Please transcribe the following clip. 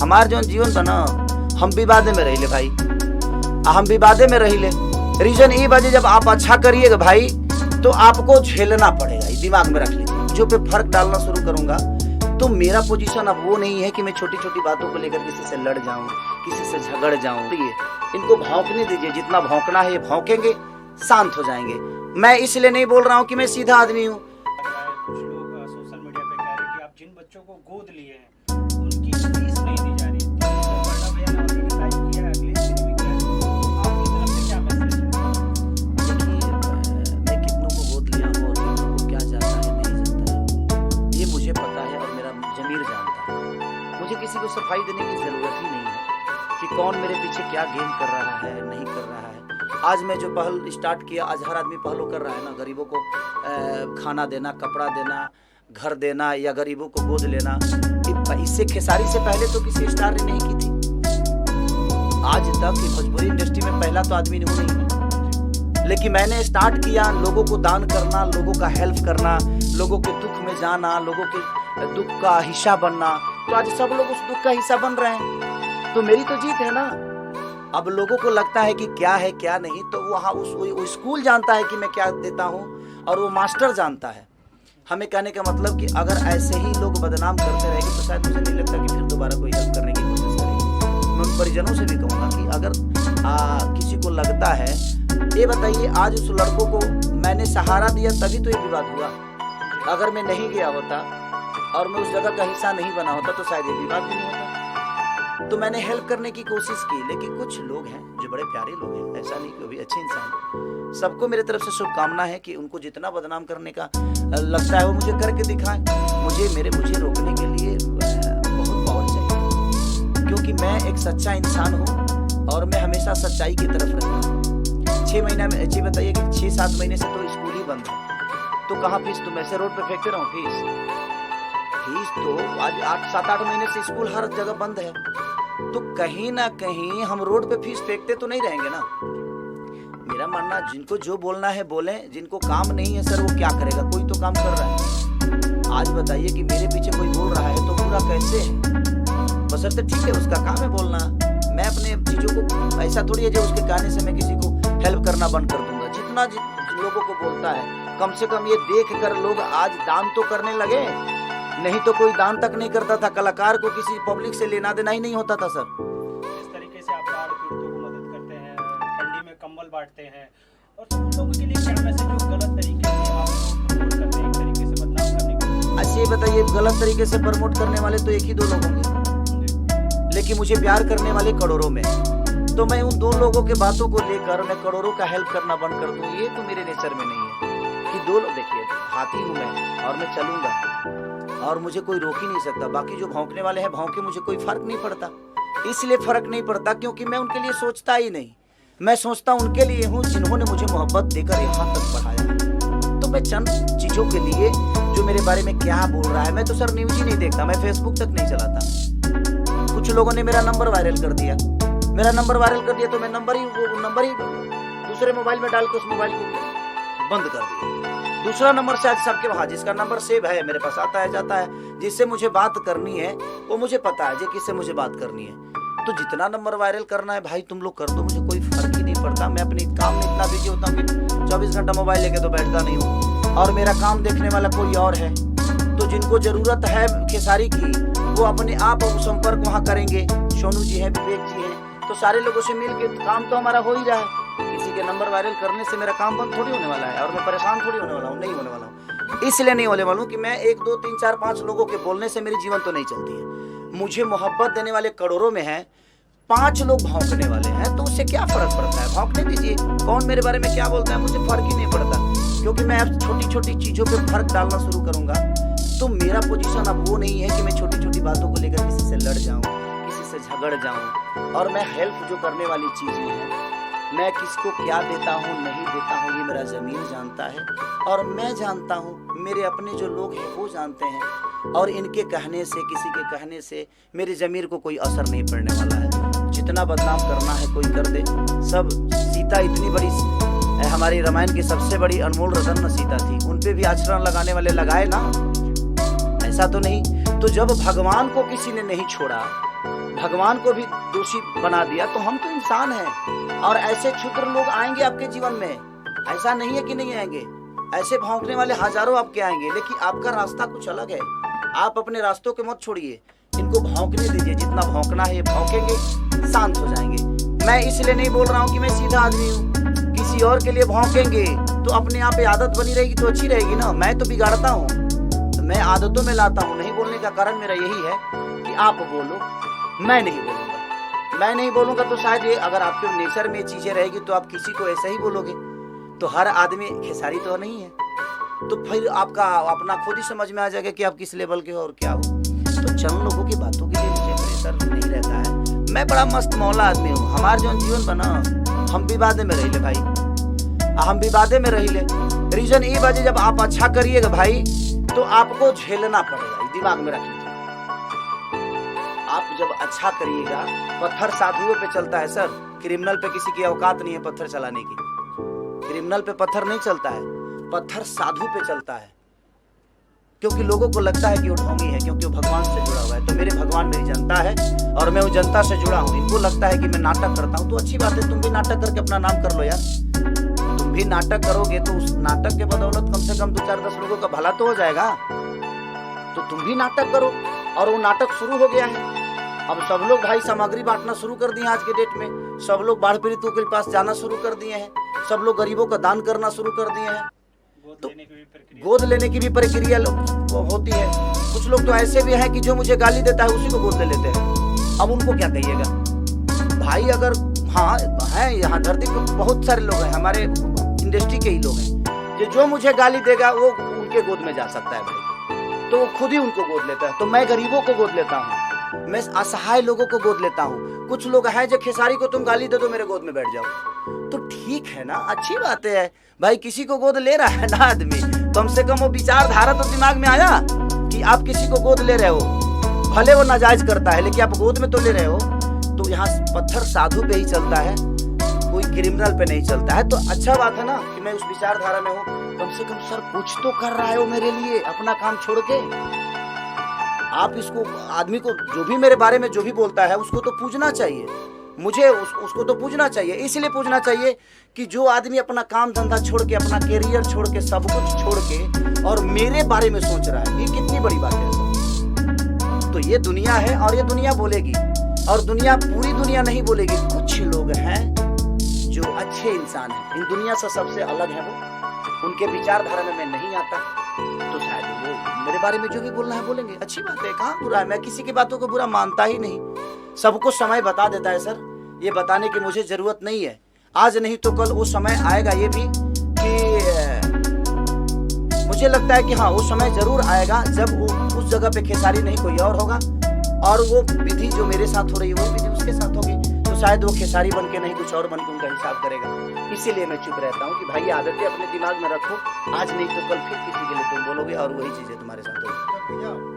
हमार जो जीवन बना हम विवादे में रहिले भाई, हम विवादे में रहिले। रीजन ये वजह जब आप अच्छा करिएगा भाई तो आपको झेलना पड़ेगा, ये दिमाग में रख लीजिए। जो पे फर्क डालना शुरू करूंगा तो मेरा पोजीशन अब वो नहीं है कि मैं छोटी छोटी बातों को लेकर किसी से लड़ जाऊं, किसी से झगड़ जाऊं। ये इनको भौंकने दीजिए, जितना भौंकना है ये भौंकेंगे, शांत हो जाएंगे। मैं इसलिए नहीं बोल रहा हूं कि मैं सीधा आदमी हूं। कुछ लोग सोशल मीडिया पे कह रहे हैं कि आप जिन बच्चों को गोद लिए हैं उनकी फीस नहीं दी जा रही है। तो बड़ा भैया ने ऑलरेडी लाइव किया है, अगले दिन भी किया है। आपकी तरफ से क्या मैसेज है? देखिए मैं कितनों को गोद लिया हूं और कितनों को क्या जाता है नहीं जाता है, ये मुझे पता है और मेरा जमीर जानता है। मुझे किसी को सफाई देने की जरूरत ही नहीं है कि कौन मेरे पीछे क्या गेम कर रहा है नहीं कर रहा है। आज मैं जो पहल स्टार्ट किया, आज हर आदमी पहल कर रहा है ना, गरीबों को खाना देना, कपड़ा देना, घर देना या गरीबों को गोद लेना। इससे खेसारी से पहले तो किसी स्टार ने नहीं की थी। आज तक भोजपुरी इंडस्ट्री में पहला तो आदमी नहीं है, लेकिन मैंने स्टार्ट किया लोगों को दान करना, लोगों का हेल्प करना, लोगों के दुख में जाना, लोगों के दुख का हिस्सा बनना। तो आज सब लोग उस दुख का हिस्सा बन रहे हैं, तो मेरी तो जीत है ना। अब लोगों को लगता है कि क्या है क्या नहीं, तो वहाँ वो स्कूल जानता है कि मैं क्या देता हूँ और वो मास्टर जानता है। हमें कहने का मतलब कि अगर ऐसे ही लोग बदनाम करते रहेंगे तो शायद मुझे नहीं लगता कि फिर दोबारा कोई हेल्प करने की कोशिश करेंगे। मैं उन परिजनों से भी कहूँगा कि अगर किसी को लगता है, ये बताइए आज उस लड़कों को मैंने सहारा दिया तभी तो ये विवाद हुआ। अगर मैं नहीं गया होता और मैं उस जगह का हिस्सा नहीं बना होता तो शायद ये विवाद भी नहीं होता। तो मैंने हेल्प करने की कोशिश की, लेकिन कुछ लोग हैं जो बड़े प्यारे लोग हैं, ऐसा नहीं कि वो भी अच्छे इंसान। सबको मेरे तरफ से शुभकामना है कि उनको जितना बदनाम करने का लगता है वो मुझे करके दिखाएं। मुझे रोकने के लिए बहुत पावर चाहिए, क्योंकि मैं एक सच्चा इंसान हूँ और मैं हमेशा सच्चाई की तरफ रहता हूँ। 6 महीना में अच्छी बताइए कि 6-7 महीने से तो स्कूल ही बंद है, तो कहाँ फीस? तुम ऐसे रोड पे फेंकते रहो फीस तो आज 7-8 महीने से स्कूल हर जगह बंद है, तो कहीं ना कहीं हम रोड पे फीस फेंकते तो नहीं रहेंगे ना। मेरा मानना, जिनको जो बोलना है बोले, जिनको काम नहीं है सर वो क्या करेगा, कोई तो काम कर रहा है। आज बताइए कि मेरे पीछे कोई बोल रहा है तो पूरा कैसे है? बशर्ते ठीक है उसका काम है बोलना, मैं अपने चीजों को ऐसा थोड़ी है जो उसके कहने से मैं किसी को हेल्प करना बंद कर दूंगा। जितना लोगों को बोलता है, कम से कम ये देख कर लोग आज दान तो करने लगे, नहीं तो कोई दान तक नहीं करता था। कलाकार को किसी पब्लिक से लेना देना ही नहीं होता था सर। इस तरीके से आप बाढ़ पीड़ितों को मदद करते हैं, ठंडी में कंबल बांटते हैं, और उन लोगों के लिए क्या मैसेज जो गलत तरीके से आप प्रमोट करते हैं, एक तरीके से बदनाम करने की? अच्छा ये बताइए, गलत तरीके से प्रमोट करने वाले तो एक ही 2 लोग होंगे, लेकिन मुझे प्यार करने वाले करोड़ों में। तो मैं उन 2 लोगों के बातों को लेकर मैं करोड़ों का हेल्प करना बंद कर दूं, ये तो मेरे नेचर में नहीं है। कि 2 लोग, देखिए हाथी हूँ मैं और मैं चलूंगा और मुझे कोई रोक ही नहीं सकता। बाकी जो भौंकने वाले हैं भौंके, मुझे कोई फर्क नहीं पड़ता। इसलिए फर्क नहीं पड़ता क्योंकि मैं उनके लिए सोचता ही नहीं। मैं सोचता उनके लिए हूँ जिन्होंने मुझे मोहब्बत देकर यहाँ तक बढ़ाया। तो मैं चंद चीजों के लिए, जो मेरे बारे में क्या बोल रहा है, मैं तो सर न्यूज ही नहीं देखता, मैं फेसबुक तक नहीं चलाता। कुछ लोगों ने मेरा नंबर वायरल कर दिया, तो मैं नंबर ही दूसरे मोबाइल में डाल के उस मोबाइल को बंद कर दिया। दूसरा नंबर से आज सबके वहाँ, जिसका नंबर सेव है मेरे पास आता है जाता है, जिससे मुझे बात करनी है वो मुझे पता है, जो किससे मुझे बात करनी है। तो जितना नंबर वायरल करना है भाई तुम लोग कर दो, मुझे कोई फर्क ही नहीं पड़ता। मैं अपने काम में इतना बिजी होता हूँ कि 24 घंटा मोबाइल लेके तो बैठता नहीं हूँ, और मेरा काम देखने वाला कोई और है। तो जिनको जरूरत है खेसारी की, वो अपने आप संपर्क वहाँ करेंगे। सोनू जी हैं, विवेक जी हैं, तो सारे लोगों से मिल के काम तो हमारा हो ही रहा है। किसी के नंबर वायरल करने से मेरा काम बंद थोड़ी होने वाला है, और मैं परेशान थोड़ी होने वाला हूँ, नहीं होने वाला हूँ। इसलिए नहीं होने वाला हूँ कि मैं 1, 2, 3, 4, 5 लोगों के बोलने से मेरी जीवन तो नहीं चलती है। मुझे मोहब्बत देने वाले करोड़ों में हैं, 5 लोग भौंकने वाले हैं, तो उससे क्या फर्क पड़ता है? भौंकने दीजिए, कौन मेरे बारे में क्या बोलता है मुझे फर्क ही नहीं पड़ता, क्योंकि मैं अब छोटी छोटी चीजों पे फर्क डालना शुरू करूंगा। तो मेरा पोजीशन अब वो नहीं है कि मैं छोटी छोटी बातों को लेकर किसी से लड़ जाऊं, किसी से झगड़ जाऊं। और मैं हेल्प जो करने वाली चीजें हैं, मैं किसको क्या देता हूँ नहीं देता हूँ, ये मेरा ज़मीन जानता है और मैं जानता हूँ, मेरे अपने जो लोग हैं वो जानते हैं। और इनके कहने से, किसी के कहने से मेरी ज़मीर को कोई असर नहीं पड़ने वाला है। जितना बदनाम करना है कोई कर दे। सब सीता इतनी बड़ी, हमारी रामायण की सबसे बड़ी अनमोल रतन सीता थी, उन पे भी आचरण लगाने वाले लगाए ना, ऐसा तो नहीं। तो जब भगवान को किसी ने नहीं छोड़ा, भगवान को भी दोषी बना दिया, तो हम तो इंसान हैं। और ऐसे क्षुद्र लोग आएंगे आपके जीवन में, ऐसा नहीं है कि नहीं आएंगे, ऐसे भौंकने वाले हजारों आपके आएंगे, लेकिन आपका रास्ता कुछ अलग है। आप अपने रास्तों के मत छोड़िए, इनको भौंकने दीजिए, जितना भौंकना है ये भौंकेंगे, शांत हो जाएंगे। मैं इसलिए नहीं बोल रहा हूँ कि मैं सीधा आदमी हूँ, किसी और के लिए भौंकेंगे तो अपने आप आदत बनी रहेगी तो अच्छी रहेगी ना। मैं तो बिगाड़ता हूँ, मैं आदतों में लाता हूँ। नहीं बोलने का कारण मेरा यही है कि आप बोलो, मैं नहीं बोलूँगा। मैं नहीं बोलूँगा तो शायद ये, अगर आपके नेचर में चीज़ें रहेगी तो आप किसी को ऐसा ही बोलोगे, तो हर आदमी खेसारी तो नहीं है, तो फिर आपका अपना खुद ही समझ में आ जाएगा कि आप किस लेवल के हो और क्या हो। तो चंद लोगों की बातों के लिए मुझे प्रेशर नहीं रहता है। मैं बड़ा मस्त मौला आदमी हूँ। हमारा जो जीवन बना, हम विवादे में रही ले भाई, हम विवादे में रही ले। रीजन ये बात, जब आप अच्छा करिएगा भाई तो आपको झेलना पड़ेगा, दिमाग में रख लीजिए। आप जब अच्छा करिएगा, पत्थर साधुओं पे चलता है सर, क्रिमिनल पे किसी की औकात नहीं है पत्थर चलाने की। क्रिमिनल पे पत्थर नहीं चलता है, पत्थर साधु पे चलता है, क्योंकि लोगों को लगता है कि वो ढोंगी है, क्योंकि वो भगवान से जुड़ा हुआ है। तो मेरे भगवान मेरी जनता है और मैं उस जनता से जुड़ा हूँ। इनको लगता है कि मैं नाटक करता हूँ, तो अच्छी बात है, तुम भी नाटक करके अपना नाम कर लो यार। तुम भी नाटक करोगे तो उस नाटक के बदौलत कम से कम 2-4-10 लोगों का भला तो हो जाएगा। तो तुम भी नाटक करो, और वो नाटक शुरू हो गया है। अब सब लोग भाई सामग्री बांटना शुरू कर दिए आज के डेट में, सब लोग बाढ़ पीड़ितों के पास जाना शुरू कर दिए हैं, सब लोग गरीबों का दान करना शुरू कर दिए हैं। तो गोद लेने की भी प्रक्रिया होती है। कुछ लोग तो ऐसे भी हैं कि जो मुझे गाली देता है उसी को गोद ले लेते हैं। अब उनको क्या कहिएगा भाई? अगर हाँ है, यहाँ धरती पे बहुत सारे लोग हैं, हमारे इंडस्ट्री के ही लोग हैं, जो मुझे गाली देगा वो उनके गोद में जा सकता है भाई, तो वो खुद ही उनको गोद लेता है। तो मैं गरीबों को गोद लेता हूँ, मैं असहाय लोगों को गोद लेता हूँ। कुछ लोग हैं जो खेसारी को तुम गाली दे दो मेरे गोद में बैठ जाओ, तो ठीक है ना, अच्छी बात है भाई। किसी को गोद ले रहा है ना आदमी, कम से कम वो विचारधारा तो दिमाग में आया कि आप किसी को गोद ले रहे हो, भले वो नाजायज करता है लेकिन आप गोद में तो ले रहे हो। तो यहाँ पत्थर साधु पे ही चलता है, कोई क्रिमिनल पे नहीं चलता है। तो अच्छा बात है ना कि मैं उस विचारधारा में हूँ। कम से कम सर कुछ तो कर रहा है वो मेरे लिए, अपना काम छोड़ के। आप इसको, आदमी को जो भी मेरे बारे में जो भी बोलता है उसको तो पूजना चाहिए, मुझे उसको तो पूजना चाहिए। इसलिए पूजना चाहिए कि जो आदमी अपना काम धंधा छोड़ के, अपना कैरियर छोड़ के, सब कुछ छोड़ के और मेरे बारे में सोच रहा है, ये कितनी बड़ी बात है। तो ये दुनिया है और ये दुनिया बोलेगी, और दुनिया, पूरी दुनिया नहीं बोलेगी। कुछ लोग हैं जो अच्छे इंसान हैं, इन दुनिया से सबसे अलग है वो, उनके विचारधारा में मैं नहीं आता, तो शायद वो मेरे बारे में जो भी बोलना है बोलेंगे। अच्छी बात है, कहाँ बुरा है? मैं किसी की बातों को बुरा मानता ही नहीं। सबको समय बता देता है सर, ये बताने की मुझे जरूरत नहीं है। आज नहीं तो कल वो समय आएगा, ये भी कि मुझे लगता है कि हाँ वो समय जरूर आएगा जब वो उस जगह पे खेसारी नहीं कोई और होगा, और वो विधि जो मेरे साथ हो रही है वो विधि उसके साथ होगी। तो शायद वो खेसारी बन के नहीं कुछ और बन के उनका हिसाब करेगा। इसीलिए मैं चुप रहता हूँ कि भाई आदतें अपने दिमाग में रखो, आज नहीं तो कल फिर किसी के लिए तुम बोलोगे और वही चीजें तुम्हारे साथ होगी।